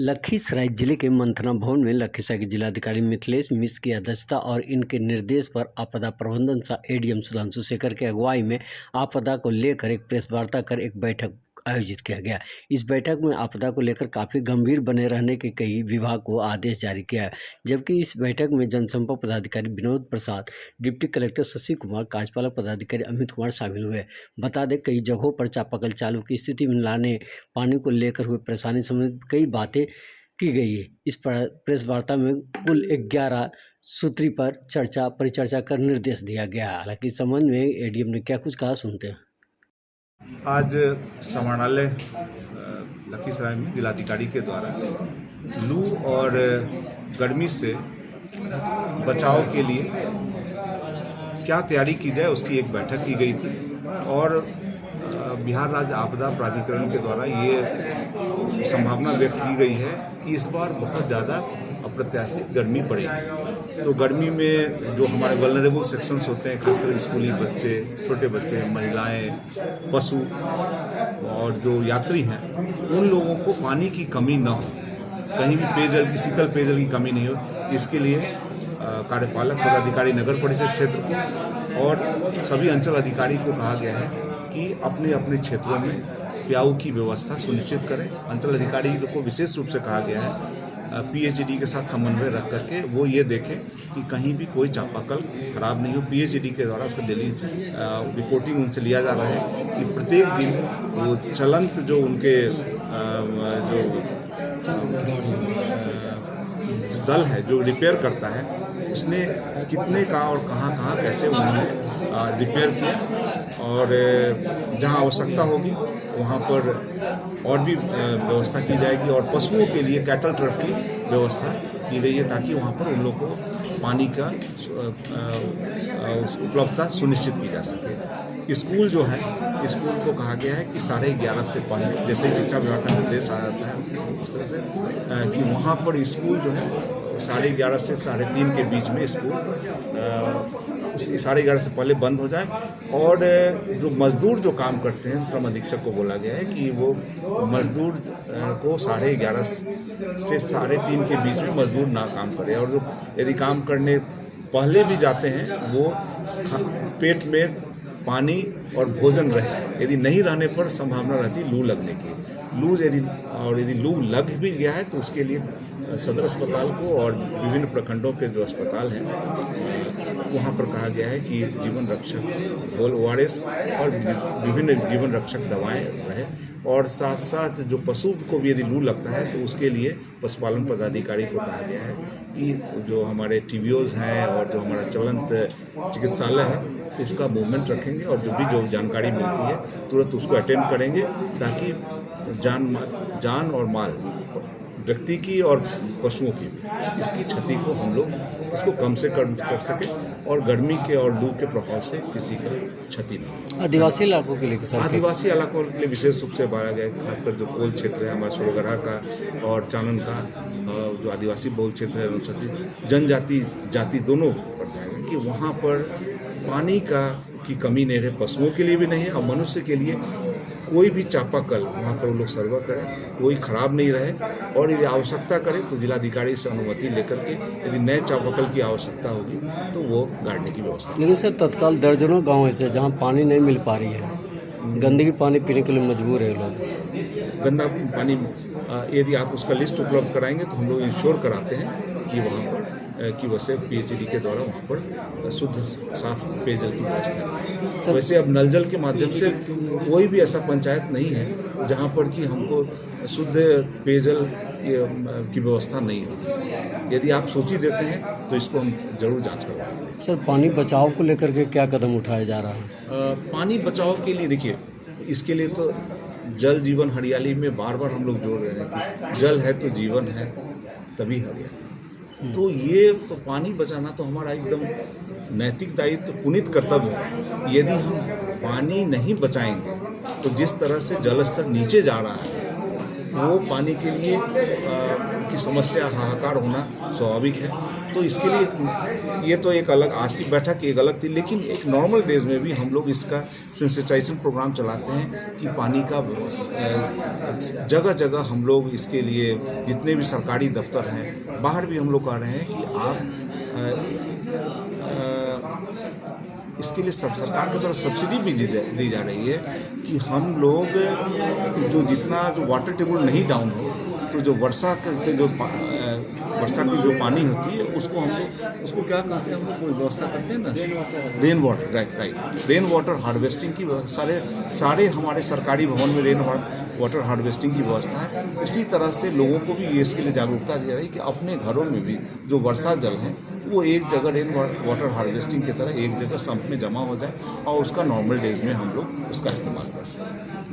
लखीसराय जिले के मंथना भवन में लखीसराय के जिलाधिकारी मिथिलेश मिश्र की अध्यक्षता और इनके निर्देश पर आपदा प्रबंधन सह एडीएम सुधांशु शेखर की अगुवाई में आपदा को लेकर एक प्रेस वार्ता कर एक बैठक आयोजित किया गया। इस बैठक में आपदा को लेकर काफ़ी गंभीर बने रहने के कई विभाग को आदेश जारी किया है, जबकि इस बैठक में जनसंपर्क पदाधिकारी विनोद प्रसाद, डिप्टी कलेक्टर शशि कुमार, कार्यपालक पदाधिकारी अमित कुमार शामिल हुए। बता दें, कई जगहों पर चापाकल चालू की स्थिति में लाने पानी को लेकर हुए परेशानी संबंधित कई बातें की गई है। इस प्रेस वार्ता में कुल 11 सूत्री पर परिचर्चा कर निर्देश दिया गया। हालांकि इस संबंध में एडीएम ने क्या कुछ कहा, सुनते हैं। आज समाहरणालय लखीसराय में जिलाधिकारी के द्वारा लू और गर्मी से बचाव के लिए क्या तैयारी की जाए उसकी एक बैठक की गई थी और बिहार राज्य आपदा प्राधिकरण के द्वारा ये संभावना व्यक्त की गई है कि इस बार बहुत ज़्यादा अप्रत्याशित गर्मी पड़ेगी। तो गर्मी में जो हमारे वल्नरेबल सेक्शंस होते हैं, खासकर स्कूली बच्चे, छोटे बच्चे, महिलाएं, पशु और जो यात्री हैं, उन लोगों को पानी की कमी न हो, कहीं भी पेयजल की शीतल पेयजल की कमी नहीं हो। इसके लिए कार्यपालक पदाधिकारी नगर परिषद क्षेत्र को और सभी अंचल अधिकारी को कहा गया है कि अपने अपने क्षेत्रों में प्याऊ की व्यवस्था सुनिश्चित करें। अंचल अधिकारी को विशेष रूप से कहा गया है पीएचईडी के साथ समन्वय रख करके वो ये देखें कि कहीं भी कोई चापाकल खराब नहीं हो। पीएचईडी के द्वारा उसका डेली रिपोर्टिंग उनसे लिया जा रहा है कि प्रत्येक दिन वो चलंत जो उनके जो दल है जो रिपेयर करता है, उसने कितने का और कहाँ कैसे उन्होंने रिपेयर किया और जहाँ आवश्यकता होगी वहाँ पर और भी व्यवस्था की जाएगी और पशुओं के लिए कैटल ट्रफ की व्यवस्था की गई है ताकि वहाँ पर उन लोगों को पानी का उपलब्धता सुनिश्चित की जा सके। स्कूल जो है, स्कूल को कहा गया है कि 11:30 से पहले, जैसे ही शिक्षा विभाग का निर्देश आ जाता है उस तरह से कि वहाँ पर स्कूल जो है 11:30 से 3:30 के बीच में स्कूल 11:30 से पहले बंद हो जाए। और जो मजदूर जो काम करते हैं, श्रम अधीक्षक को बोला गया है कि वो मजदूर को 11:30 से 3:30 के बीच में मजदूर ना काम करे और जो यदि काम करने पहले भी जाते हैं वो पेट में पानी और भोजन रहे। यदि नहीं रहने पर संभावना रहती लू लगने की। यदि लू लग भी गया है तो उसके लिए सदर अस्पताल को और विभिन्न प्रखंडों के जो अस्पताल हैं वहाँ पर कहा गया है कि जीवन रक्षक ORS और विभिन्न जीवन रक्षक दवाएं रहे। और साथ साथ जो पशु को भी यदि लू लगता है तो उसके लिए पशुपालन पदाधिकारी को कहा गया है कि जो हमारे TBOs हैं और जो हमारा चलंत चिकित्सालय है उसका मूवमेंट रखेंगे और जो जानकारी मिलती है तुरंत उसको अटेंड करेंगे ताकि जान और माल, व्यक्ति की और पशुओं की इसकी क्षति को हम लोग इसको कम से कम कर सकें और गर्मी के और लू के प्रभाव से किसी का क्षति नहीं। आदिवासी इलाकों के लिए आदिवासी इलाकों के लिए विशेष रूप से बढ़ाया गया है, खासकर जो कोल क्षेत्र है हमारा सोरगढ़ा का और चानन का, जो आदिवासी बहुल क्षेत्र है, अनुसूचित जनजाति जाति दोनों पर जाएगा कि वहाँ पर पानी की कमी नहीं रहे, पशुओं के लिए भी नहीं है और मनुष्य के लिए कोई भी चापाकल वहाँ पर वो लोग सर्व करें, कोई खराब नहीं रहे। और यदि आवश्यकता करें तो जिलाधिकारी से अनुमति लेकर के यदि नए चापाकल की आवश्यकता होगी तो वो गाड़ने की व्यवस्था। लेकिन सर, तत्काल दर्जनों गाँव ऐसे जहाँ पानी नहीं मिल पा रही है, गंदगी पानी पीने के लिए मजबूर है लोग। गंदा पानी यदि आप उसका लिस्ट उपलब्ध कराएंगे तो हम लोग इंश्योर कराते हैं कि वहाँ पर कि वैसे पीएचईडी के द्वारा वहाँ पर शुद्ध साफ पेयजल की व्यवस्था है। वैसे अब नल जल के माध्यम से कोई भी ऐसा पंचायत नहीं है जहाँ पर कि हमको शुद्ध पेयजल की व्यवस्था नहीं हो। यदि आप सूची देते हैं तो इसको हम जरूर जांच करवाएंगे। सर, पानी बचाव को लेकर के क्या कदम उठाया जा रहा है? पानी बचाव के लिए देखिए, इसके लिए तो जल जीवन हरियाली में बार बार हम लोग जोड़ रहे हैं कि जल है तो जीवन है, तभी हरियाली। तो ये तो पानी बचाना तो हमारा एकदम नैतिक दायित्व, पुनीत कर्तव्य है। यदि हम पानी नहीं बचाएंगे तो जिस तरह से जल स्तर नीचे जा रहा है वो पानी के लिए की समस्या हाहाकार होना स्वाभाविक है। तो इसके लिए ये तो एक अलग, आज की बैठक एक अलग थी, लेकिन एक नॉर्मल डेज में भी हम लोग इसका सेंसिटाइजेशन प्रोग्राम चलाते हैं कि पानी का जगह जगह हम लोग इसके लिए जितने भी सरकारी दफ्तर हैं, बाहर भी हम लोग कह रहे हैं कि आप इसके लिए सब सरकार की तरफ सब्सिडी भी दी जा रही है कि हम लोग जो जितना जो वाटर टेबल नहीं डाउन हो, तो जो वर्षा की जो पानी होती है उसको हम लोग उसको क्या कहते हैं, हम लोग व्यवस्था करते हैं ना, rain water, right rain water harvesting की सारे हमारे सरकारी भवन में रेन वाटर हार्वेस्टिंग की व्यवस्था है। उसी तरह से लोगों को भी ये इसके लिए जागरूकता दी जा रही है कि अपने घरों में भी जो वर्षा जल है वो एक जगह रेन वाटर हार्वेस्टिंग की तरह एक जगह सम्प में जमा हो जाए और उसका नॉर्मल डेज में हम लोग उसका इस्तेमाल कर सकें।